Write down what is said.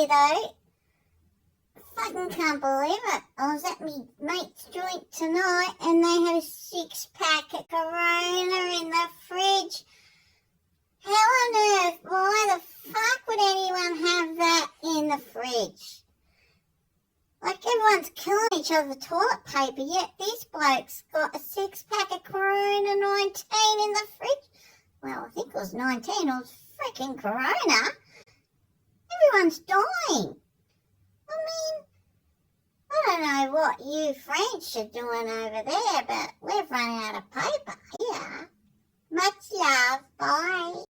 Seriously though, fucking can't believe it. I was at me mate's joint tonight and they had a 6-pack of Corona in the fridge. How on earth, why the fuck would anyone have that in the fridge? Like, everyone's killing each other with toilet paper, yet this bloke's got a 6-pack of Corona 19 in the fridge. Well, I think it was 19, it was freaking Corona. Everyone's dying. I mean, I don't know what you French are doing over there, but we've run out of paper here. Much love, bye.